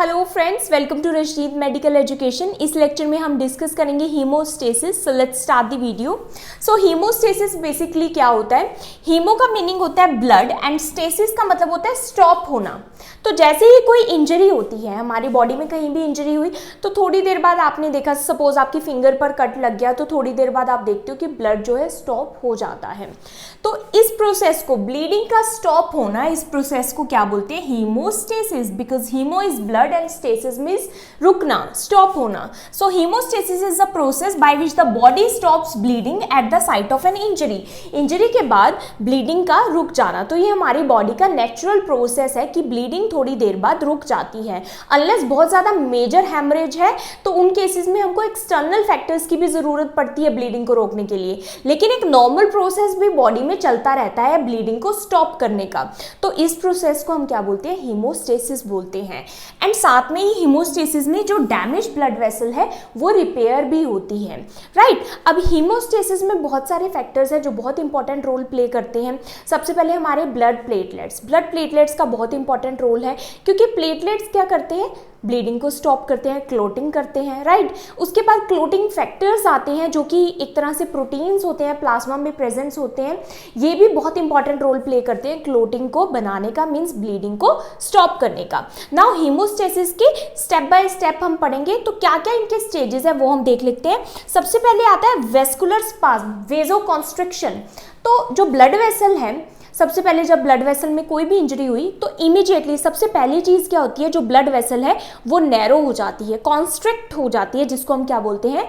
Hello friends, welcome to Rashdeed medical education. इस lecture में हम डिस्कस करेंगे haemostasis. So let's start the video. So haemostasis basically क्या होता है? हीमो का मीनिंग होता है ब्लड एंड स्टेसिस का मतलब होता है स्टॉप होना। तो जैसे ही कोई इंजरी होती है हमारी बॉडी में, कहीं भी इंजरी हुई तो थोड़ी देर बाद आपने देखा, सपोज आपकी फिंगर पर कट लग गया तो थोड़ी देर बाद आप देखते हो कि ब्लड जो है स्टॉप हो जाता है। तो इस प्रोसेस को, ब्लीडिंग का स्टॉप होना, इस प्रोसेस को क्या बोलते हैं? Haemostasis. Because haemo is blood and stasis means रुकना, स्टॉप होना। So haemostasis is the process by which the body stops bleeding at the site of an injury. Injury के बाद ब्लीडिंग का रुक जाना। तो ये हमारी बॉडी का नेचुरल प्रोसेस है कि ब्लीडिंग थोड़ी देर बाद रुक जाती है। अनलेस बहुत ज़्यादा मेजर हैमरेज है तो उन केसेस में हमको एक्सटर्नल फैक्टर्स की भी ज़रूरत पड़ती है ब्लीडिंग को रोकने के लिए। लेकिन एक नॉर्मल प्रोसेस भी बॉडी में चलता रहता है ब्लीडिंग को स्टॉप करने का। तो इस प्रोसेस को हम क्या बोलते हैं? हीमोस्टेसिस बोलते हैं। एंड साथ में ही हीमोस्टेसिस में जो डैमेज ब्लड वेसल है वो रिपेयर भी होती है, राइट। अब हीमोस्टेसिस में बहुत सारे फैक्टर्स हैं जो बहुत इंपॉर्टेंट रोल प्ले करते हैं। सबसे पहले हमारे ब्लड प्लेटलेट्स का बहुत इंपॉर्टेंट रोल है, क्योंकि प्लेटलेट्स क्या करते हैं? ब्लीडिंग को स्टॉप करते हैं, क्लोटिंग करते हैं, राइट। उसके बाद क्लोटिंग फैक्टर्स आते हैं जो कि एक तरह से प्रोटीन्स होते हैं, प्लाज्मा में प्रेजेंस होते हैं। ये भी बहुत इंपॉर्टेंट रोल प्ले करते हैं क्लोटिंग को बनाने का, मीन्स ब्लीडिंग को स्टॉप करने का। नाउ हीमोस्टेसिस के स्टेप बाय स्टेप हम पढ़ेंगे, तो क्या क्या इनके स्टेजेस है वो हम देख लेते हैं। सबसे पहले आता है वेस्कुलर स्पाज्म, वेजोकॉन्स्ट्रिक्शन। तो जो ब्लड वेसल है, सबसे पहले जब ब्लड वेसल में कोई भी इंजरी हुई तो इमीडिएटली सबसे पहली चीज क्या होती है? जो ब्लड वेसल है वो नैरो हो जाती है, कॉन्स्ट्रिक्ट हो जाती है, जिसको हम क्या बोलते हैं?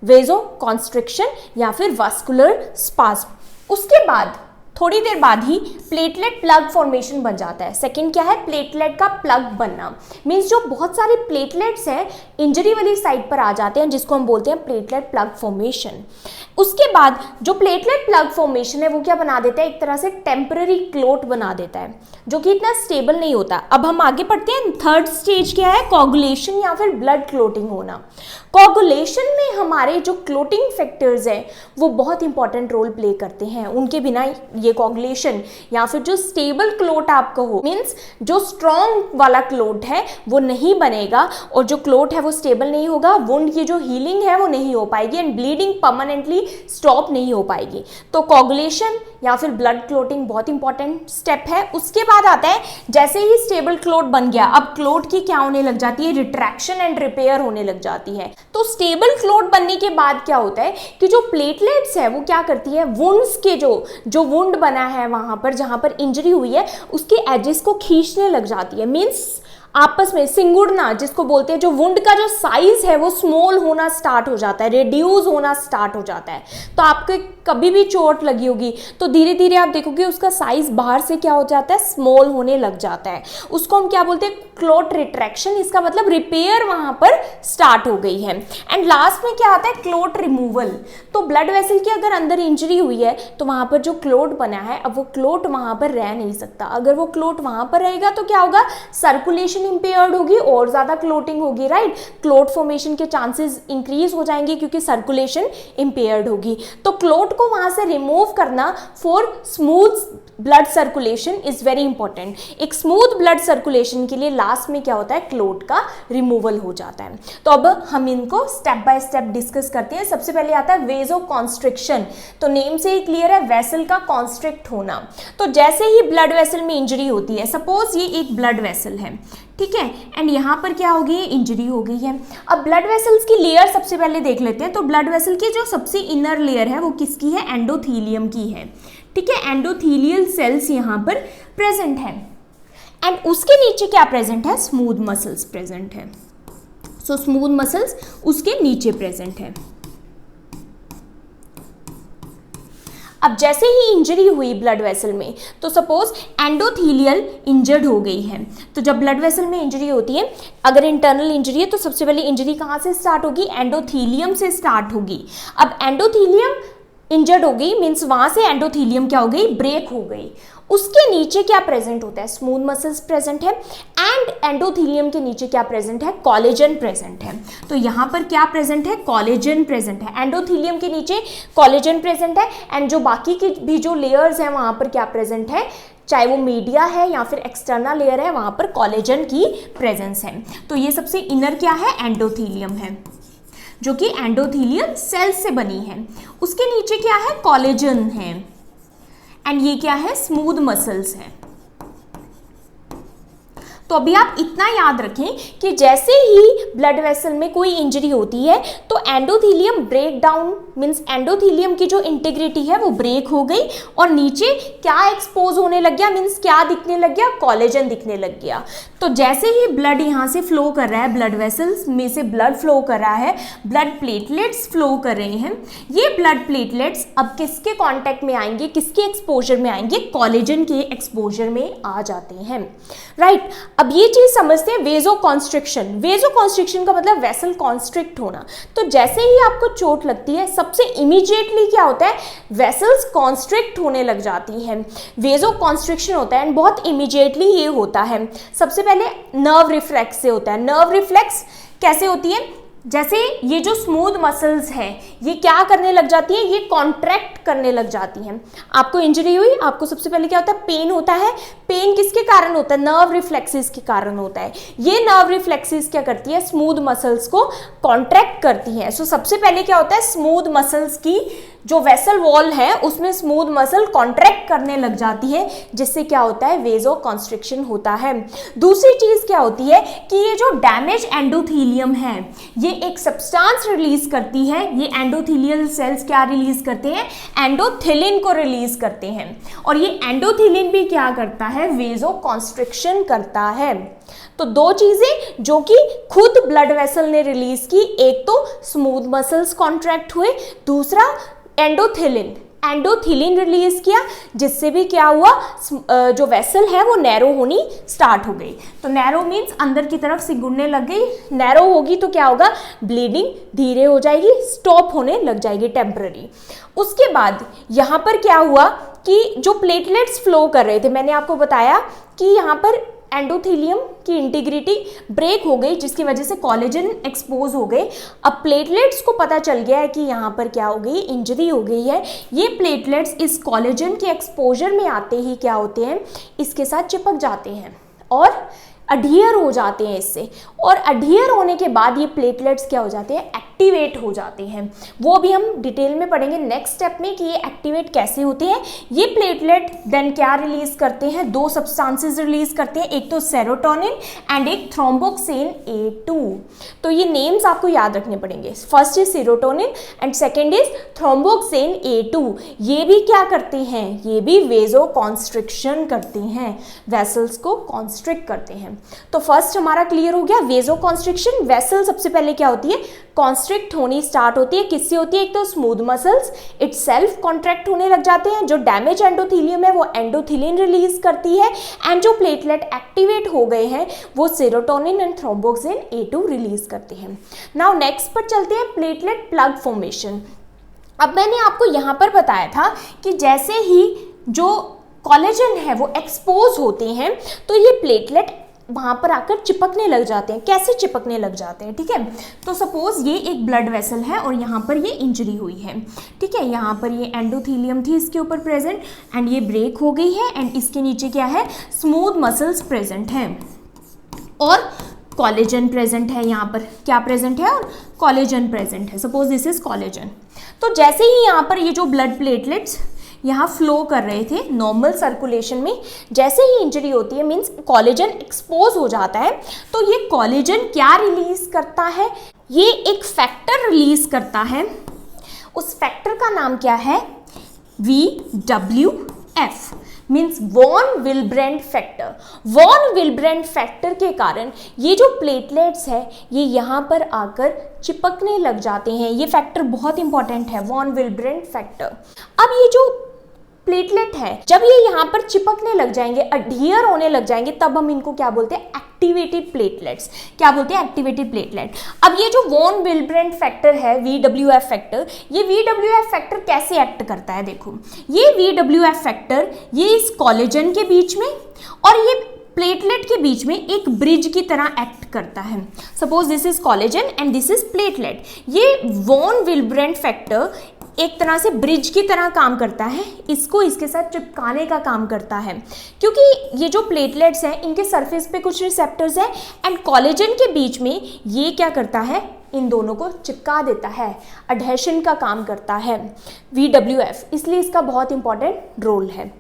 वेजो कॉन्स्ट्रिक्शन या फिर वास्कुलर स्पाज्म। उसके बाद थोड़ी देर बाद ही प्लेटलेट प्लग फॉर्मेशन बन जाता है। सेकंड क्या है? प्लेटलेट का प्लग बनना। मीन्स जो बहुत सारे प्लेटलेट्स हैं इंजरी वाली साइड पर आ जाते हैं, जिसको हम बोलते हैं प्लेटलेट प्लग फॉर्मेशन। उसके बाद जो प्लेटलेट प्लग फॉर्मेशन है वो क्या बना देता है? एक तरह से टेम्पररी क्लोट बना देता है, जो कि इतना स्टेबल नहीं होता। अब हम आगे पढ़ते हैं। थर्ड स्टेज क्या है? कोगुलेशन या फिर ब्लड क्लोटिंग होना। कोगुलेशन में हमारे जो क्लोटिंग फैक्टर्स हैं वो बहुत इंपॉर्टेंट रोल प्ले करते हैं। उनके बिना ये कोगुलेशन या फिर जो स्टेबल क्लोट आप कहो, मीन्स जो स्ट्रॉन्ग वाला क्लोट है वो नहीं बनेगा, और जो क्लोट है वो स्टेबल नहीं होगा। वुंड की जो हीलिंग है वो नहीं हो पाएगी एंड ब्लीडिंग परमानेंटली स्टॉप नहीं हो पाएगी। तो कोगुलेशन या फिर ब्लड क्लोटिंग बहुत इंपॉर्टेंट स्टेप है। उसके बाद आता है, जैसे ही स्टेबल क्लोट बन गया, अब क्लोट की क्या होने लग जाती है? रिट्रैक्शन एंड रिपेयर होने लग जाती है। तो स्टेबल क्लोट बनने के बाद क्या होता है कि जो प्लेटलेट्स है वो क्या करती है? वुंड्स के जो वुंड बना है वहां पर, जहां पर इंजरी हुई है, उसके एजेस को खींचने लग जाती है। मीन्स आपस में सिंगुड़ना, जिसको बोलते हैं। जो वुंड का जो साइज है वो स्मॉल होना स्टार्ट हो जाता है, रिड्यूस होना स्टार्ट हो जाता है। तो आपको कभी भी चोट लगी होगी तो धीरे धीरे आप देखोगे उसका साइज बाहर से क्या हो जाता है? स्मॉल होने लग जाता है। उसको हम क्या बोलते हैं? Clot retraction. इसका मतलब रिपेयर वहां पर स्टार्ट हो गई है। एंड लास्ट में क्या आता है? Clot removal. तो ब्लड वेसल के अगर अंदर इंजरी हुई है तो वहां पर जो क्लोट बना है, अब वो क्लोट वहां पर रह नहीं सकता। अगर वो क्लोट वहां पर रहेगा तो क्या होगा? सर्कुलेशन इंपेयर्ड होगी और ज्यादा क्लोटिंग होगी, राइट। क्लोट फॉर्मेशन के चांसेस इंक्रीज हो जाएंगे क्योंकि सर्कुलेशन इंपेयर्ड होगी। तो क्लोट को वहां से रिमूव करना for smooth blood circulation is very important. एक स्मूथ ब्लड सर्कुलेशन के लिए लास्ट में क्या होता है? क्लोट का रिमूवल हो जाता है। तो अब हम इनको स्टेप बाय स्टेप डिस्कस करते हैं। सबसे पहले आता है वेजो कॉन्स्ट्रिक्शन। तो नेम से ही क्लियर है, वेसल का कॉन्स्ट्रिक्ट होना। तो जैसे ही ब्लड वेसल में इंजरी होती है, सपोज ये एक ब्लड वेसल है, ठीक है, एंड यहाँ पर क्या हो गई? इंजरी हो गई है। अब ब्लड वेसल्स की लेयर सबसे पहले देख लेते हैं। तो ब्लड वेसल की जो सबसे इनर लेयर है वो किसकी है? एंडोथीलियम की है, ठीक है। एंडोथीलियल सेल्स यहाँ पर प्रेजेंट है एंड उसके नीचे क्या प्रेजेंट है? स्मूथ मसल्स प्रेजेंट है। सो स्मूथ मसल्स उसके नीचे प्रेजेंट है। अब जैसे ही इंजरी हुई ब्लड वेसल में, तो सपोज एंडोथीलियल इंजर्ड हो गई है। तो जब ब्लड वेसल में इंजरी होती है, अगर इंटरनल इंजरी है तो सबसे पहले इंजरी कहाँ से स्टार्ट होगी? एंडोथीलियम से स्टार्ट होगी। अब एंडोथीलियम इंजर्ड हो गई, मीन्स वहां से एंडोथीलियम क्या हो गई? ब्रेक हो गई। उसके नीचे क्या प्रेजेंट होता है? स्मूथ मसल्स प्रेजेंट है एंड एंडोथीलियम के नीचे क्या प्रेजेंट है? कोलेजन प्रेजेंट है। तो यहाँ पर क्या प्रेजेंट है? कोलेजन प्रेजेंट है। एंडोथीलियम के नीचे कोलेजन प्रेजेंट है एंड जो बाकी की भी जो लेयर्स हैं वहां पर क्या प्रेजेंट है? चाहे वो मीडिया है या फिर एक्सटर्नल लेयर है, वहां पर कोलेजन की प्रेजेंस है। तो ये सबसे इनर क्या है, एंडोथीलियम है, जो कि एंडोथीलियल सेल्स से बनी है। उसके नीचे क्या है, कोलेजन है, एंड ये क्या है, स्मूथ मसल्स है। तो अभी आप इतना याद रखें कि जैसे ही ब्लड वेसल में कोई इंजरी होती है तो endothelium break down, means endothelium की जो इंटीग्रिटी है वो ब्रेक हो गई और नीचे क्या एक्सपोज होने लग गया, मीन्स क्या दिखने लग गया, कोलेजन दिखने लग गया। तो जैसे ही ब्लड यहाँ से फ्लो कर रहा है, ब्लड वेसल्स में से ब्लड फ्लो कर रहा है, ब्लड प्लेटलेट्स फ्लो कर रहे हैं, ये ब्लड प्लेटलेट्स अब किसके कांटेक्ट में आएंगे, किसके एक्सपोजर में आएंगे, कोलेजन के एक्सपोजर में आ जाते हैं, राइट। अब ये चीज समझते हैं वेजो कॉन्स्ट्रिक्शन। वेजो कॉन्स्ट्रिक्शन का मतलब वेसल कॉन्स्ट्रिक्ट होना। तो जैसे ही आपको चोट लगती है सबसे इमीडिएटली क्या होता है, वेसल्स कॉन्स्ट्रिक्ट होने लग जाती हैं, वेजो कॉन्स्ट्रिक्शन होता है, एंड बहुत इमीडिएटली ये होता है। सबसे पहले नर्व रिफ्लेक्स से होता है। नर्व रिफ्लेक्स कैसे होती है, जैसे ये जो स्मूथ मसल्स हैं ये क्या करने लग जाती है, ये कॉन्ट्रैक्ट करने लग जाती हैं। आपको इंजरी हुई, आपको सबसे पहले क्या होता है, पेन होता है। पेन किसके कारण होता है, नर्व रिफ्लेक्सेस के कारण होता है। ये नर्व रिफ्लेक्सेस क्या करती है, स्मूथ मसल्स को कॉन्ट्रैक्ट करती है। सो सबसे पहले क्या होता है, स्मूथ मसल्स की जो वेसल वॉल है उसमें स्मूथ मसल कॉन्ट्रैक्ट करने लग जाती है, जिससे क्या होता है, वेजो कॉन्स्ट्रिक्शन होता है। दूसरी चीज क्या होती है कि ये जो डैमेज एंडोथीलियम है ये एक सब्सटेंस रिलीज करती है। ये एंडोथीलियल सेल्स क्या रिलीज करते हैं, एंडोथिलिन को रिलीज करते हैं, और ये एंडोथिलिन भी क्या करता है, वेजो कॉन्स्ट्रिक्शन करता है। तो दो चीजें जो कि खुद ब्लड वेसल ने रिलीज की, एक तो स्मूथ मसल्स कॉन्ट्रैक्ट हुए, दूसरा एंडोथिलिन रिलीज किया, जिससे भी क्या हुआ, जो वेसल है वो नैरो होनी स्टार्ट हो गई। तो नैरो मीन्स अंदर की तरफ सिकुड़ने लग गई। नैरो होगी तो क्या होगा, ब्लीडिंग धीरे हो जाएगी, स्टॉप होने लग जाएगी टेम्पररी। उसके बाद यहाँ पर क्या हुआ कि जो प्लेटलेट्स फ्लो कर रहे थे, मैंने आपको बताया कि यहाँ पर एंडोथीलियम की इंटीग्रिटी ब्रेक हो गई, जिसकी वजह से कोलेजन एक्सपोज हो गए। अब प्लेटलेट्स को पता चल गया है कि यहाँ पर क्या हो गई, इंजरी हो गई है। ये प्लेटलेट्स इस कोलेजन के एक्सपोजर में आते ही क्या होते हैं, इसके साथ चिपक जाते हैं और अडियर हो जाते हैं इससे, और अडियर होने के बाद ये प्लेटलेट्स क्या हो जाते हैं, एक्टिवेट हो जाते हैं। वो भी हम डिटेल में पढ़ेंगे नेक्स्ट स्टेप में कि ये एक्टिवेट कैसे होते हैं। ये प्लेटलेट देन क्या रिलीज करते हैं, दो सब्सटेंसेस रिलीज करते हैं, एक तो सेरोटोनिन एंड एक थ्रोम्बोक्सिन A2। तो ये नेम्स आपको याद रखने पड़ेंगे, first is serotonin and second is thromboxane A2। ये भी क्या करते हैं, ये भी वेजो कॉन्स्ट्रिक्शन करते हैं, वेसल्स को कॉन्स्ट्रिक्ट करते हैं। तो फर्स्ट हमारा क्लियर हो गया, वेजो कॉन्स्ट्रिक्शन। वेसल सबसे पहले क्या होती है, कॉन्स्ट्रिक्ट होनी स्टार्ट होती है, किससे होती है, एक तो स्मूथ मसल्स इटसेल्फ कॉन्ट्रैक्ट होने लग जाते हैं, जो डैमेज एंडोथीलियम है वो एंडोथिलिन रिलीज करती है, एंड जो प्लेटलेट एक्टिवेट हो गए हैं वो serotonin and thromboxane A2 release करते हैं। नाउ नेक्स्ट पर चलते हैं, प्लेटलेट प्लग फॉर्मेशन। अब मैंने आपको यहाँ पर बताया था कि जैसे ही जो कोलेजन है वो एक्सपोज होते हैं तो ये प्लेटलेट वहाँ पर आकर चिपकने लग जाते हैं। कैसे चिपकने लग जाते हैं, ठीक है। तो सपोज ये एक ब्लड वेसल है और यहाँ पर ये इंजरी हुई है, ठीक है। यहाँ पर ये एंडोथीलियम थी इसके ऊपर प्रेजेंट, एंड ये ब्रेक हो गई है, एंड इसके नीचे क्या है, स्मूथ मसल्स प्रेजेंट हैं और कोलेजन प्रेजेंट है। यहाँ पर क्या प्रेजेंट है, और कोलेजन प्रेजेंट है। Suppose this is collagen. तो जैसे ही यहाँ पर ये जो ब्लड प्लेटलेट्स यहाँ फ्लो कर रहे थे नॉर्मल सर्कुलेशन में, जैसे ही इंजरी होती है मीन्स कोलेजन एक्सपोज हो जाता है, तो ये कोलेजन क्या रिलीज करता है, ये एक फैक्टर रिलीज करता है। उस फैक्टर का नाम क्या है, VWF means von Willebrand factor. Von Willebrand factor के कारण ये जो प्लेटलेट्स है ये यहाँ पर आकर चिपकने लग जाते हैं। ये फैक्टर बहुत इंपॉर्टेंट है, वॉन विल्ब्रेंड फैक्टर। अब ये जो प्लेटलेट है जब ये यहाँ पर चिपकने लग जाएंगे, अडहियर होने लग जाएंगे, तब हम इनको क्या बोलते हैं, एक्टिवेटेड प्लेटलेट्स। क्या बोलते हैं, एक्टिवेटेड प्लेटलेट। अब ये जो वॉन विल्ब्रेंड फैक्टर है, VWF फैक्टर, ये VWF फैक्टर कैसे एक्ट करता है, देखो ये VWF फैक्टर ये इस कोलेजन के बीच में और ये प्लेटलेट के बीच में एक ब्रिज की तरह एक्ट करता है। Suppose this is collagen and this is platelet. ये वॉन विल्ब्रेंड फैक्टर एक तरह से ब्रिज की तरह काम करता है, इसको इसके साथ चिपकाने का काम करता है, क्योंकि ये जो प्लेटलेट्स हैं इनके सरफेस पे कुछ रिसेप्टर्स हैं एंड कोलेजन के बीच में ये क्या करता है, इन दोनों को चिपका देता है, अडहेशन का काम करता है VWF, इसलिए इसका बहुत इंपॉर्टेंट रोल है।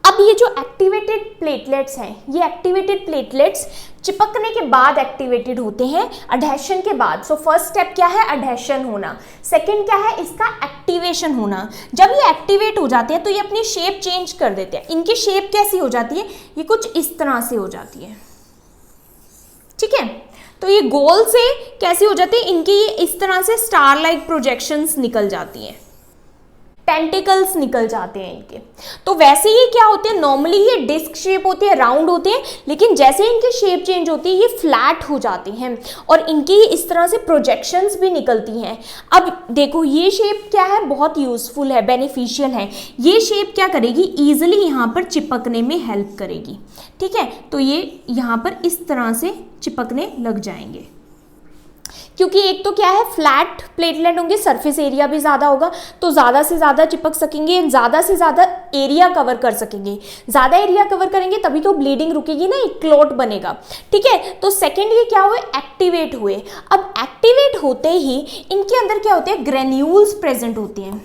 अब ये जो एक्टिवेटेड प्लेटलेट्स हैं, ये एक्टिवेटेड प्लेटलेट्स चिपकने के बाद एक्टिवेटेड होते हैं, अडहेशन के बाद। सो फर्स्ट स्टेप क्या है, अडहेशन होना। सेकंड क्या है, इसका एक्टिवेशन होना। जब ये एक्टिवेट हो जाते हैं तो ये अपनी शेप चेंज कर देते हैं। इनकी शेप कैसी हो जाती है, ये कुछ इस तरह से हो जाती है, ठीक है। तो ये गोल से कैसी हो जाती है, इनकी ये इस तरह से स्टार लाइक प्रोजेक्शंस निकल जाती हैं, टेंटिकल्स निकल जाते हैं इनके। तो वैसे ये क्या होते हैं, नॉर्मली ये डिस्क शेप होते हैं, राउंड होते हैं, लेकिन जैसे इनकी शेप चेंज होती है ये फ्लैट हो जाती हैं और इनकी इस तरह से प्रोजेक्शंस भी निकलती हैं। अब देखो ये शेप क्या है, बहुत यूजफुल है, बेनिफिशियल है। ये शेप क्या करेगी, ईजिली यहाँ पर चिपकने में हेल्प करेगी, ठीक है। तो ये यहाँ पर इस तरह से चिपकने लग जाएंगे, क्योंकि एक तो क्या है, फ्लैट प्लेटलेट होंगे, सरफेस एरिया भी ज़्यादा होगा, तो ज़्यादा से ज़्यादा चिपक सकेंगे, ज़्यादा से ज़्यादा एरिया कवर कर सकेंगे। ज़्यादा एरिया कवर करेंगे तभी तो ब्लीडिंग रुकेगी ना, एक क्लॉट बनेगा, ठीक है। तो सेकेंड ये क्या हुए, एक्टिवेट हुए। अब एक्टिवेट होते ही इनके अंदर क्या होते हैं, ग्रेन्यूल्स प्रेजेंट होते हैं।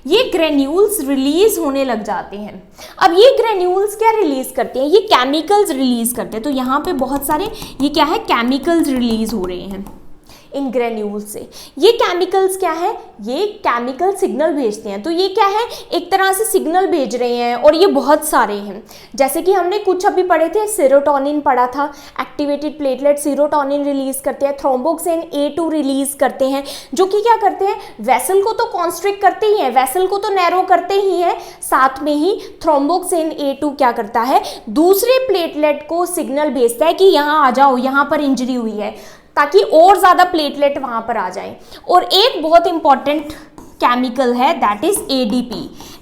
ये ग्रेन्यूल्स रिलीज होने लग जाते हैं। अब ये ग्रेन्यूल्स क्या रिलीज करते हैं, ये केमिकल्स रिलीज करते हैं। तो यहाँ पे बहुत सारे ये क्या है, केमिकल्स रिलीज हो रहे हैं इन ग्रेन्यूल से। ये केमिकल्स क्या है, ये केमिकल सिग्नल भेजते हैं। तो ये क्या है, एक तरह से सिग्नल भेज रहे हैं और ये बहुत सारे हैं। जैसे कि हमने कुछ अभी पढ़े थे, सेरोटोनिन पढ़ा था, एक्टिवेटेड प्लेटलेट सेरोटोनिन रिलीज करते हैं, थ्रोम्बोक्सिन A2 रिलीज करते हैं, जो कि क्या करते हैं, वेसल को तो कॉन्स्ट्रिक्ट करते ही हैं, वेसल को तो नैरो करते ही हैं, साथ में ही थ्रोम्बोक्सिन A2 क्या करता है, दूसरे प्लेटलेट को सिग्नल भेजता है कि यहाँ आ जाओ, यहाँ पर इंजरी हुई है, ताकि और ज़्यादा प्लेटलेट वहाँ पर आ जाए। और एक बहुत इंपॉर्टेंट केमिकल है, that is ADP,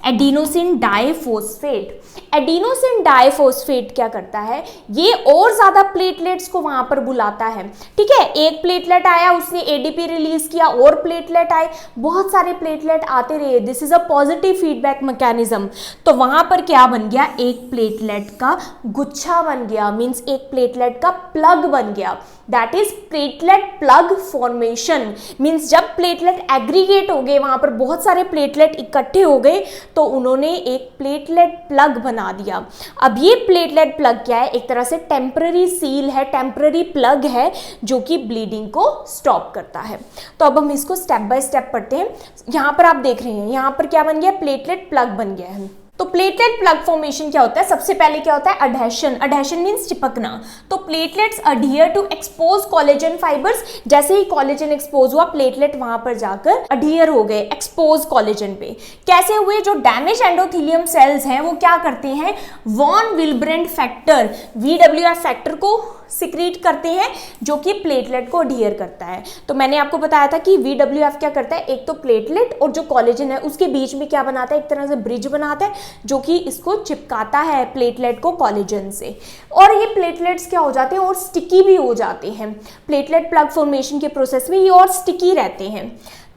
adenosine diphosphate. Adenosine diphosphate क्या करता है, ये और ज़्यादा प्लेटलेट्स को वहाँ पर बुलाता है, ठीक है। एक प्लेटलेट आया, उसने ADP रिलीज किया, और प्लेटलेट आए, बहुत सारे प्लेटलेट आते रहे, this is a positive feedback mechanism. तो वहाँ पर क्या बन गया, एक प्लेटलेट का गुच्छा बन गया, मीन्स एक प्लेटलेट का प्लग बन गया, that is platelet plug formation. Means जब प्लेटलेट एग्रीगेट हो गए, वहाँ पर बहुत सारे प्लेटलेट इकट्ठे हो गए, तो उन्होंने एक प्लेटलेट प्लग बना दिया। अब ये प्लेटलेट प्लग क्या है, एक तरह से टेम्पररी सील है, टेम्पररी प्लग है, जो कि ब्लीडिंग को स्टॉप करता है। तो अब हम इसको स्टेप बाय स्टेप पढ़ते हैं। यहाँ पर आप देख रहे हैं, यहाँ पर क्या बन गया, प्लेटलेट प्लग बन गया है। तो प्लेटलेट प्लग फॉर्मेशन क्या होता है, सबसे पहले क्या होता है, अडहेशन। अडहेशन मीन्स चिपकना। तो platelets adhere to expose collagen fibers. जैसे ही कोलेजन एक्सपोज हुआ, प्लेटलेट वहां पर जाकर अडहियर हो गए, एक्सपोज कोलेजन पे। कैसे हुए, जो डैमेज एंडोथेलियम सेल्स हैं वो क्या करते हैं, von Willebrand factor, VWF factor को सिक्रीट करते हैं, जो कि प्लेटलेट को अडहियर करता है। तो मैंने आपको बताया था कि VWF क्या करता है, एक तो प्लेटलेट और जो कोलेजन है उसके बीच में क्या बनाता है, एक तरह से ब्रिज बनाता है, जो कि इसको चिपकाता है प्लेटलेट को कोलेजन से। और ये प्लेटलेट्स क्या हो जाते हैं, और स्टिकी भी हो जाते हैं। प्लेटलेट प्लग फॉर्मेशन के प्रोसेस में ये और स्टिकी रहते हैं।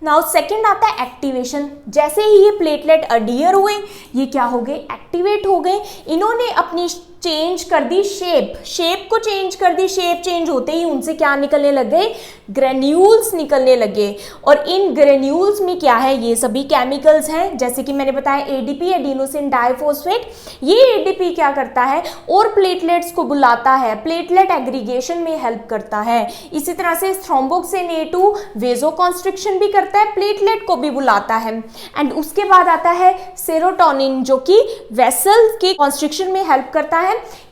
नाउ सेकेंड आता है एक्टिवेशन। जैसे ही ये प्लेटलेट अडहियर हुए, ये क्या हो गए, एक्टिवेट हो गए। इन्होंने अपनी चेंज कर दी शेप को चेंज कर दी। शेप चेंज होते ही उनसे क्या निकलने लग गए, ग्रेन्यूल्स निकलने लगे। और इन ग्रेन्यूल्स में क्या है, ये सभी केमिकल्स हैं, जैसे कि मैंने बताया ADP, एडिनोसिन डाइफॉस्फेट। ये ADP क्या करता है, और प्लेटलेट्स को बुलाता है, प्लेटलेट एग्रीगेशन में हेल्प करता है। इसी तरह से थ्रोम्बोक्सिन A2 वेजो कॉन्स्ट्रिक्शन भी करता है, प्लेटलेट को भी बुलाता है। एंड उसके बाद आता है सेरोटोनिन, जो कि वेसल के कॉन्स्ट्रिक्शन में हेल्प करता है।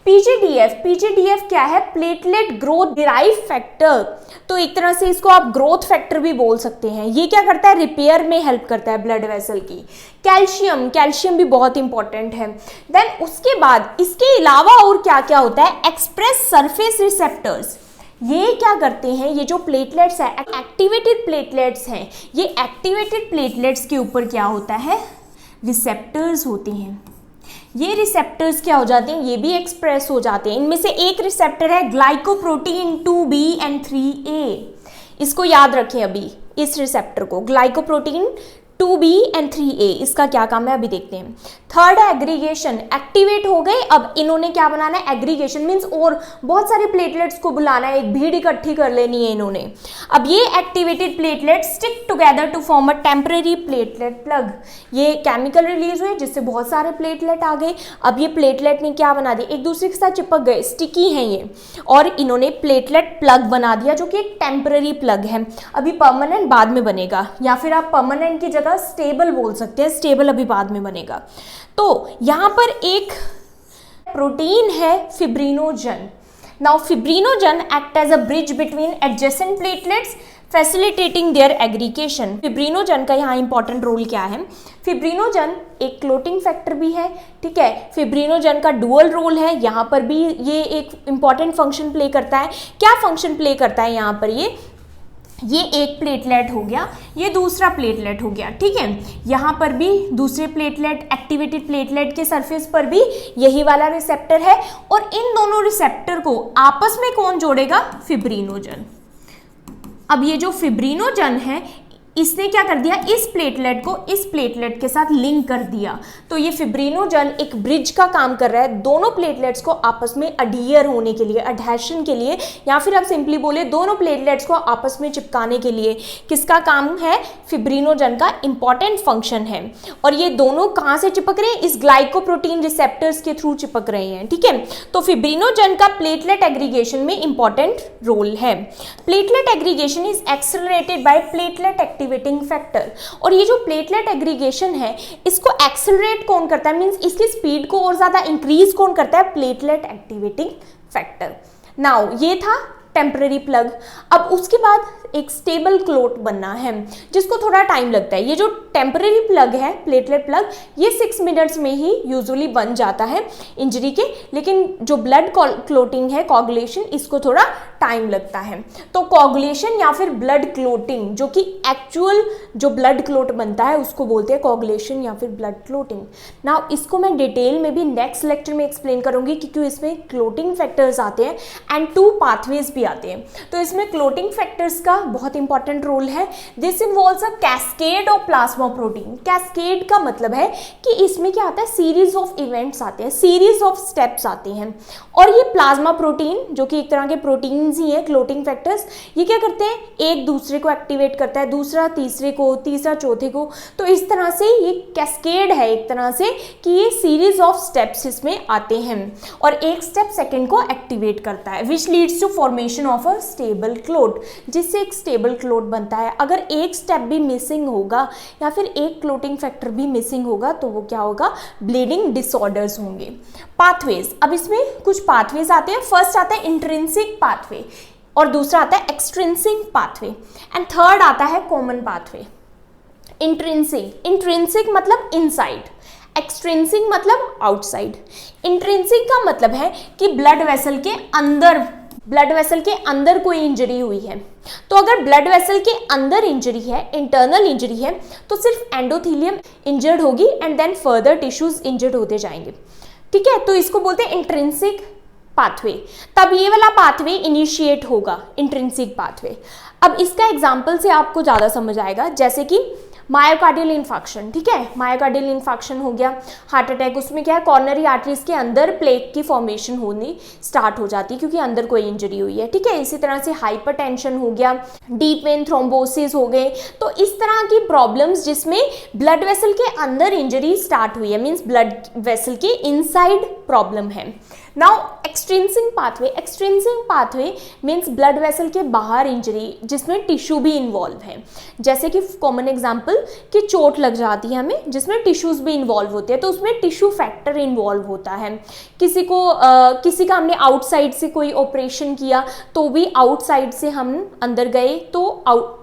PGDF क्या है, प्लेटलेट ग्रोथ डिराइव फैक्टर। तो एक तरह से इसको आप ग्रोथ फैक्टर भी बोल सकते हैं। ये क्या करता है, रिपेयर में हेल्प करता है ब्लड वेसल की। कैल्शियम भी बहुत इंपॉर्टेंट है। देन उसके बाद इसके अलावा और क्या क्या होता है, एक्सप्रेस सरफेस रिसेप्टर्स। ये क्या करते हैं, ये जो प्लेटलेट्स है, एक्टिवेटेड प्लेटलेट्स हैं, ये एक्टिवेटेड प्लेटलेट्स के ऊपर क्या होता है, रिसेप्टर्स होते हैं। ये रिसेप्टर्स क्या हो जाते हैं, ये भी एक्सप्रेस हो जाते हैं। इनमें से एक रिसेप्टर है ग्लाइकोप्रोटीन 2B and 3A। इसको याद रखें अभी, इस रिसेप्टर को, ग्लाइकोप्रोटीन 2B एंड 3A, इसका क्या काम है अभी देखते हैं। थर्ड है एग्रीगेशन, एक्टिवेट हो गए, अब इन्होंने क्या बनाना है, एग्रीगेशन मीन्स और बहुत सारे प्लेटलेट्स को बुलाना है, एक भीड़ इकट्ठी कर लेनी है इन्होंने। अब ये activated platelets stick together to form a temporary platelet plug, ये केमिकल रिलीज हुए जिससे बहुत सारे प्लेटलेट आ गए। अब ये प्लेटलेट ने क्या बना दिया, एक दूसरे के साथ चिपक गए, स्टिकी हैं ये, और इन्होंने प्लेटलेट प्लग बना दिया जो कि एक टेम्पररी प्लग है। अभी परमानेंट बाद में बनेगा, या फिर आप परमानेंट की जगह स्टेबल बोल सकते हैं, स्टेबल अभी बाद में बनेगा। तो यहां पर एक प्रोटीन है fibrinogen. Now fibrinogen act as a bridge between adjacent platelets facilitating their aggregation. Fibrinogen का यहाँ इंपॉर्टेंट रोल क्या है, फिब्रिनोजन एक क्लोटिंग फैक्टर भी है, ठीक है। फिब्रिनोजन का डुअल रोल है, यहाँ पर भी ये एक इंपॉर्टेंट फंक्शन प्ले करता है। क्या फंक्शन प्ले करता है यहाँ पर, ये एक प्लेटलेट हो गया, ये दूसरा प्लेटलेट हो गया, ठीक है। यहाँ पर भी दूसरे प्लेटलेट, एक्टिवेटेड प्लेटलेट के सरफेस पर भी यही वाला रिसेप्टर है, और इन दोनों रिसेप्टर को आपस में कौन जोड़ेगा, फिब्रिनोजन। अब ये जो फिब्रिनोजन है इसने क्या कर दिया, इस प्लेटलेट को इस प्लेटलेट के साथ लिंक कर दिया। तो ये फिब्रिनोजन एक ब्रिज का काम कर रहा है दोनों प्लेटलेट्स को आपस में अडियर होने के लिए, अडहेशन के लिए, या फिर आप सिंपली बोले दोनों प्लेटलेट्स को आपस में चिपकाने के लिए। किसका काम है, फिब्रिनोजन का इंपॉर्टेंट फंक्शन है। और ये दोनों कहाँ से चिपक रहे हैं, इस ग्लाइकोप्रोटीन रिसेप्टर्स के थ्रू चिपक रहे हैं, ठीक है। तो फिब्रिनोजन का प्लेटलेट एग्रीगेशन में इंपॉर्टेंट रोल है। Platelet aggregation is accelerated by platelet activating factor. और ये जो प्लेटलेट एग्रीगेशन है इसको एक्सेलरेट कौन करता है, मींस इसकी स्पीड को और ज्यादा इंक्रीज कौन करता है, प्लेटलेट एक्टिवेटिंग फैक्टर। नाउ ये था टेम्पररी प्लग। अब उसके बाद एक स्टेबल क्लोट बनना है जिसको थोड़ा टाइम लगता है। ये जो टेम्पररी प्लग है, प्लेटलेट प्लग, ये 6 मिनट्स में ही यूजुअली बन जाता है इंजरी के, लेकिन जो ब्लड क्लोटिंग है, कोगुलेशन, इसको थोड़ा टाइम लगता है। तो कोगुलेशन या फिर ब्लड क्लोटिंग, जो कि एक्चुअल जो ब्लड क्लोट बनता है उसको बोलते हैं कोगुलेशन या फिर ब्लड क्लोटिंग। नाउ इसको मैं डिटेल में भी नेक्स्ट लेक्चर में एक्सप्लेन करूंगी क्योंकि इसमें क्लोटिंग फैक्टर्स आते हैं एंड 2 पाथवेज भी आते हैं। तो इसमें क्लोटिंग फैक्टर्स का बहुत इंपॉर्टेंट रोल है। This involves a cascade of plasma protein. Cascade का मतलब है कि इसमें क्या आता है, सीरीज ऑफ इवेंट्स आते हैं, सीरीज ऑफ स्टेप्स आते हैं। और ये प्लाज्मा प्रोटीन जो कि एक तरह के प्रोटीन्स ही है, क्लोटिंग फैक्टर्स, ये क्या करते हैं, एक दूसरे को एक्टिवेट करता है, दूसरा तीसरे को, तीसरा चौथे को। तो इस तरह से ये कैस्केड है एक तरह से कि ये सीरीज ऑफ स्टेप्स इसमें आते हैं और एक स्टेप सेकेंड को एक्टिवेट करता है, which leads to formation of a stable clot, जिससे एक स्टेबल क्लोट बनता है। अगर एक स्टेप भी मिसिंग होगा या फिर एक क्लोटिंग फैक्टर भी मिसिंग होगा तो वो क्या होगा, ब्लीडिंग डिसऑर्डर्स होंगे। पाथवेज, अब इसमें कुछ पाथवेज आते हैं। फर्स्ट आता है इंट्रिंसिक पाथवे और दूसरा आता है एक्सट्रिंसिक पाथवे एंड थर्ड आता है कॉमन पाथवे। इंट्रिंसिक मतलब इनसाइड, एक्सट्रिंसिक मतलब आउटसाइड। इंट्रिंसिक का मतलब है कि ब्लड वेसल के अंदर कोई इंजरी हुई है। तो अगर ब्लड वेसल के अंदर इंजरी है, इंटरनल इंजरी है, तो सिर्फ एंडोथेलियम इंजर्ड होगी and then further tissues injured होते जाएंगे, ठीक है। तो इसको बोलते हैं इंट्रिंसिक पाथवे। तब ये वाला पाथवे इनिशिएट होगा, इंट्रिंसिक पाथवे। अब इसका एग्जांपल से आपको ज़्यादा समझ आएगा, जैसे कि मायोकार्डियल इन्फेक्शन, ठीक है। मायोकार्डियल इन्फेक्शन हो गया, हार्ट अटैक, उसमें क्या है, कॉर्नरी आर्टरीज के अंदर प्लेक की फॉर्मेशन होनी स्टार्ट हो जाती है क्योंकि अंदर कोई इंजरी हुई है, ठीक है। इसी तरह से हाइपरटेंशन हो गया, डीप वेन थ्रोम्बोसिस हो गए। तो इस तरह की प्रॉब्लम्स जिसमें ब्लड वेसल के अंदर इंजरी स्टार्ट हुई है, मीन्स ब्लड वेसल के इनसाइड प्रॉब्लम है। Now extrinsic pathway means blood vessel के बाहर इंजरी जिसमें टिश्यू भी इन्वॉल्व है, जैसे कि कॉमन एग्जांपल कि चोट लग जाती है हमें जिसमें टिश्यूज भी इन्वॉल्व होते हैं, तो उसमें टिश्यू फैक्टर इन्वॉल्व होता है। किसी का हमने आउटसाइड से कोई ऑपरेशन किया तो भी आउटसाइड से हम अंदर गए तो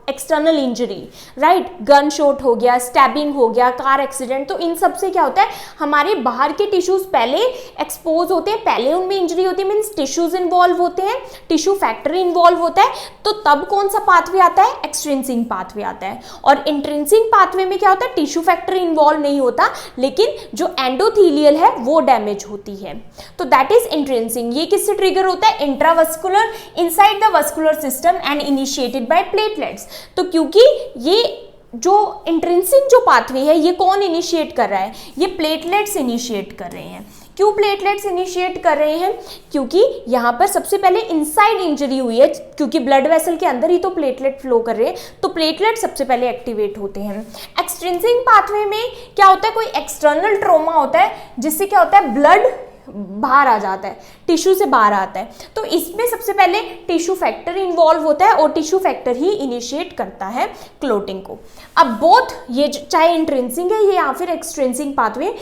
external injury, right, gun shot हो गया, स्टैबिंग हो गया, कार एक्सीडेंट, तो इन सब से क्या होता है, हमारे बाहर के टिश्यूज पहले एक्सपोज होते हैं, पहले उनमें इंजरी होती है, मीन्स टिश्यूज इन्वॉल्व होते हैं, टिश्यू फैक्टर इन्वॉल्व होता है, तो तब कौन सा पाथवे आता है, एक्सट्रिंसिक पाथवे आता है। और इंट्रिंसिक पाथवे में क्या होता है, टिश्यू फैक्टर इन्वॉल्व नहीं होता, लेकिन जो एंडोथीलियल है वो डैमेज होती है, तो दैट इज इंट्रिंसिक। ये किससे ट्रिगर होता है, intravascular, inside the vascular system and initiated by platelets. तो क्योंकि ये जो इंट्रिंसिक जो पाथवे है ये कौन इनिशिएट कर रहा है, ये प्लेटलेट्स इनिशिएट कर रहे हैं। क्यों प्लेटलेट्स इनिशिएट कर रहे हैं, क्योंकि यहाँ पर सबसे पहले इनसाइड इंजरी हुई है, क्योंकि ब्लड वेसल के अंदर ही तो प्लेटलेट फ्लो कर रहे हैं, तो प्लेटलेट सबसे पहले एक्टिवेट होते हैं। एक्सट्रिंसिक पाथवे में क्या होता है, कोई एक्सटर्नल ट्रॉमा होता है जिससे क्या होता है, ब्लड बाहर आ जाता है, टिश्यू से बाहर आता है। तो इसमें सबसे पहले टिश्यू फैक्टर इन्वॉल्व होता है और टिश्यू फैक्टर ही इनिशिएट करता है क्लोटिंग को। अब बोथ ये चाहे इंट्रिंसिक है या फिर एक्सट्रिंसिक पाथवे,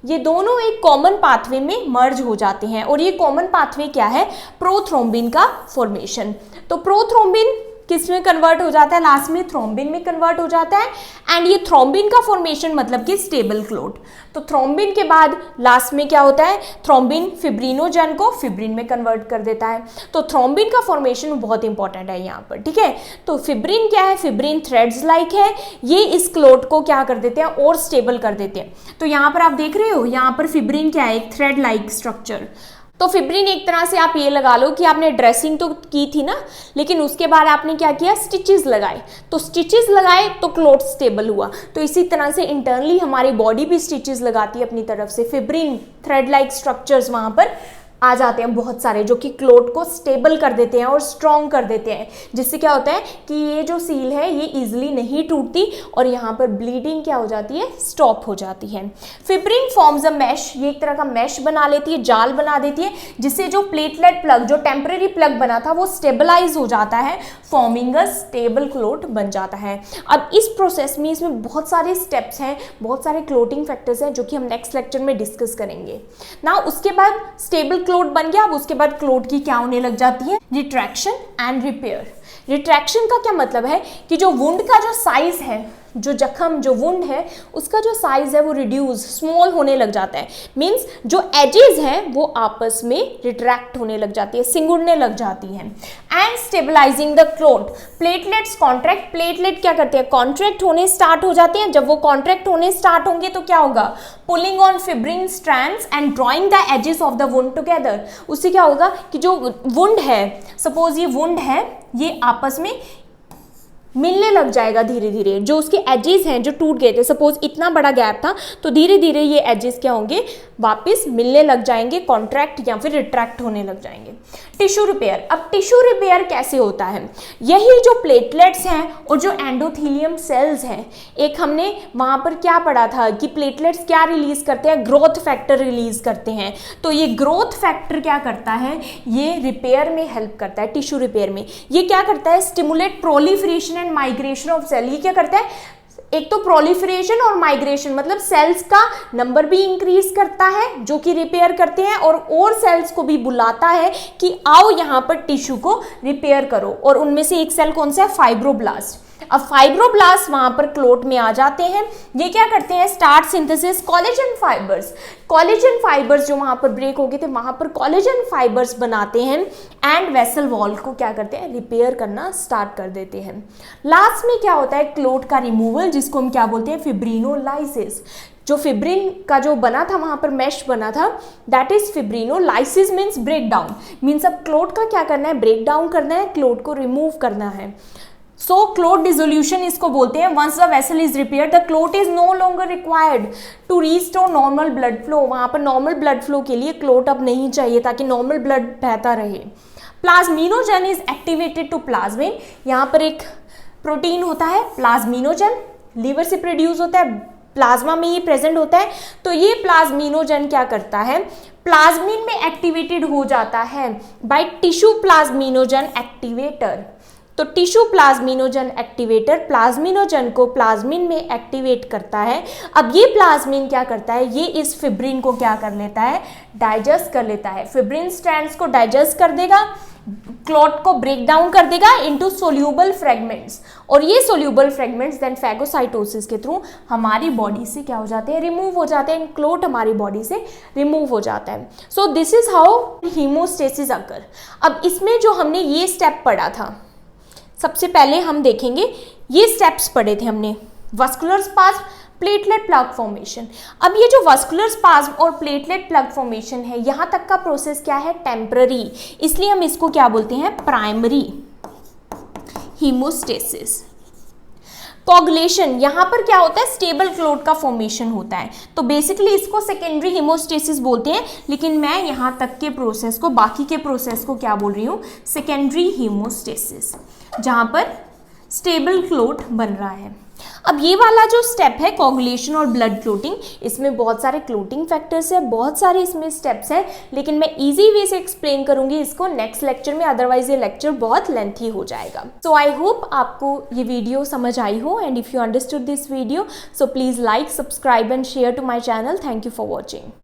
ये दोनों एक कॉमन पाथवे में मर्ज हो जाते हैं। और ये कॉमन पाथवे क्या है, प्रोथ्रोम्बिन का फॉर्मेशन। तो प्रोथ्रोम्बिन किस में कन्वर्ट हो जाता है, लास्ट में थ्रोम्बिन में कन्वर्ट हो जाता है। एंड ये थ्रोम्बिन का फॉर्मेशन मतलब कि स्टेबल क्लोट। तो थ्रोम्बिन के बाद लास्ट में क्या होता है, थ्रोम्बिन फिब्रिनोजन को फिब्रिन में कन्वर्ट कर देता है। तो थ्रोम्बिन का फॉर्मेशन बहुत इंपॉर्टेंट है यहाँ पर, ठीक है। तो फिब्रिन क्या है, फिब्रिन थ्रेड्स लाइक है, ये इस क्लोट को क्या कर देते हैं और स्टेबल कर देते हैं। तो यहाँ पर आप देख रहे हो, यहाँ पर फिब्रिन क्या है, एक थ्रेड लाइक स्ट्रक्चर। तो फिब्रिन एक तरह से आप ये लगा लो कि आपने ड्रेसिंग तो की थी ना, लेकिन उसके बाद आपने क्या किया, स्टिचेस लगाए। तो स्टिचेस लगाए तो क्लोट स्टेबल हुआ। तो इसी तरह से इंटरनली हमारी बॉडी भी स्टिचेस लगाती है अपनी तरफ से। फिब्रिन थ्रेड लाइक स्ट्रक्चर्स वहां पर आ जाते हैं बहुत सारे, जो कि क्लोट को स्टेबल कर देते हैं और स्ट्रॉन्ग कर देते हैं, जिससे क्या होता है कि ये जो सील है ये इजीली नहीं टूटती और यहाँ पर ब्लीडिंग क्या हो जाती है, स्टॉप हो जाती है। फिब्रिन फॉर्म्स अ मैश, ये एक तरह का मैश बना लेती है, जाल बना देती है, जिससे जो प्लेटलेट प्लग, जो टेम्परेरी प्लग बना था वो स्टेबलाइज हो जाता है, फॉर्मिंग अ स्टेबल क्लोट बन जाता है। अब इस प्रोसेस में इसमें बहुत सारे स्टेप्स हैं, बहुत सारे क्लोटिंग फैक्टर्स हैं, जो कि हम नेक्स्ट लेक्चर में डिस्कस करेंगे ना। उसके बाद स्टेबल क्लोट बन गया। अब उसके बाद क्लोट की क्या होने लग जाती है, रिट्रैक्शन एंड रिपेयर। रिट्रैक्शन का क्या मतलब है कि जो वुंड का जो साइज है, जो जख्म, जो वुंड है, उसका जो साइज है वो रिड्यूस, स्मॉल होने लग जाता है। मींस जो एजेस हैं वो आपस में रिट्रैक्ट होने लग जाती है, सिंगुड़ने लग जाती हैं। And stabilizing the clot, platelets contract, platelet क्या करते हैं, कॉन्ट्रैक्ट होने स्टार्ट हो जाते हैं। जब वो कॉन्ट्रैक्ट होने स्टार्ट होंगे तो क्या होगा, pulling on fibrin strands and drawing the edges of the wound together. उससे क्या होगा कि जो वुंड है, सपोज ये वुंड है, ये आपस में मिलने लग जाएगा धीरे धीरे। जो उसके एजेस हैं जो टूट गए थे, सपोज इतना बड़ा गैप था, तो धीरे धीरे ये एजेस क्या होंगे, वापस मिलने लग जाएंगे, कॉन्ट्रैक्ट या फिर रिट्रैक्ट होने लग जाएंगे। टिश्यू रिपेयर, अब टिश्यू रिपेयर कैसे होता है, यही जो प्लेटलेट्स हैं और जो एंडोथेलियम सेल्स हैं, एक हमने वहाँ पर क्या पढ़ा था कि प्लेटलेट्स क्या रिलीज करते हैं, ग्रोथ फैक्टर रिलीज करते हैं। तो ये ग्रोथ फैक्टर क्या करता है, ये रिपेयर में हेल्प करता है, टिश्यू रिपेयर में। ये क्या करता है, stimulate proliferation and migration of cell. ये क्या करता है, एक तो प्रोलिफरेशन और माइग्रेशन, मतलब सेल्स का नंबर भी इंक्रीज करता है जो कि रिपेयर करते हैं, और सेल्स को भी बुलाता है कि आओ यहाँ पर टिश्यू को रिपेयर करो। और उनमें से एक सेल कौन सा है, फाइब्रोब्लास्ट। अब फाइब्रोब्लास्ट वहां पर क्लोट में आ जाते हैं। ये क्या करते हैं, start synthesis collagen fibres. Collagen fibres जो वहां पर ब्रेक हो गए थे, वहां पर कोलेजन फाइबर्स बनाते हैं एंड वेसल वॉल को क्या करते हैं, रिपेयर करना स्टार्ट कर देते हैं। लास्ट में क्या होता है, क्लोट का रिमूवल, जिसको हम क्या बोलते हैं, फिब्रिनोलाइसिस। जो फिब्रिन का जो बना था, वहां पर मैश बना था, that is fibrinolysis means break down. Means अब क्लोट का क्या करना है, ब्रेक डाउन करना है, क्लोट को रिमूव करना है। सो क्लोट डिसोल्यूशन इसको बोलते हैं। Once the vessel is repaired, the clot is no longer required to restore normal blood flow. वहां पर नॉर्मल ब्लड फ्लो के लिए क्लोट अब नहीं चाहिए, ताकि नॉर्मल ब्लड बहता रहे। Plasminogen is activated to plasmin. यहाँ पर एक प्रोटीन होता है प्लाज्मिनोजन, लीवर से प्रोड्यूस होता है, प्लाज्मा में ये प्रेजेंट होता है। तो ये प्लाज्मिनोजन क्या करता है, प्लाज्मिन में एक्टिवेटेड हो जाता है बाय टिश्यू प्लाज्मिनोजन एक्टिवेटर। तो टिश्यू प्लाज्मिनोजन एक्टिवेटर प्लाज्मिनोजन को प्लाज्मिन में एक्टिवेट करता है। अब ये प्लाज्मिन क्या करता है, ये इस फिब्रिन को क्या कर लेता है, डाइजेस्ट कर लेता है। फिब्रिन स्ट्रैंड्स को डाइजेस्ट कर देगा, क्लॉट को ब्रेक डाउन कर देगा इनटू सोल्यूबल फ्रेगमेंट्स, और ये सोल्यूबल फ्रेगमेंट्स देन फैगोसाइटोसिस के थ्रू हमारी बॉडी से क्या हो जाते हैं, रिमूव हो जाते हैं। क्लॉट हमारी बॉडी से रिमूव हो जाता है। So this is how haemostasis occur. अब इसमें जो हमने ये स्टेप पढ़ा था, सबसे पहले हम देखेंगे, ये स्टेप्स पढ़े थे हमने, vascular spasm, platelet plug formation. अब ये जो वास्कुलर स्पाज्म और प्लेटलेट प्लग फॉर्मेशन है, यहाँ तक का प्रोसेस क्या है, टेम्पररी, इसलिए हम इसको क्या बोलते हैं, प्राइमरी हीमोस्टेसिस। कोगुलेशन, यहाँ पर क्या होता है, स्टेबल क्लॉट का फॉर्मेशन होता है, तो बेसिकली इसको सेकेंडरी हीमोस्टेसिस बोलते हैं, लेकिन मैं यहाँ तक के प्रोसेस को, बाकी के प्रोसेस को क्या बोल रही हूँ, सेकेंडरी हीमोस्टेसिस, जहाँ पर स्टेबल क्लॉट बन रहा है। अब ये वाला जो स्टेप है कोगुलेशन और ब्लड क्लोटिंग, इसमें बहुत सारे क्लोटिंग फैक्टर्स है, बहुत सारे इसमें स्टेप्स हैं, लेकिन मैं इजी वे से एक्सप्लेन करूंगी इसको नेक्स्ट लेक्चर में, अदरवाइज ये लेक्चर बहुत लेंथी हो जाएगा। सो आई होप आपको ये वीडियो समझ आई हो, and if you understood this video so please like, subscribe and share to my channel. Thank you for watching.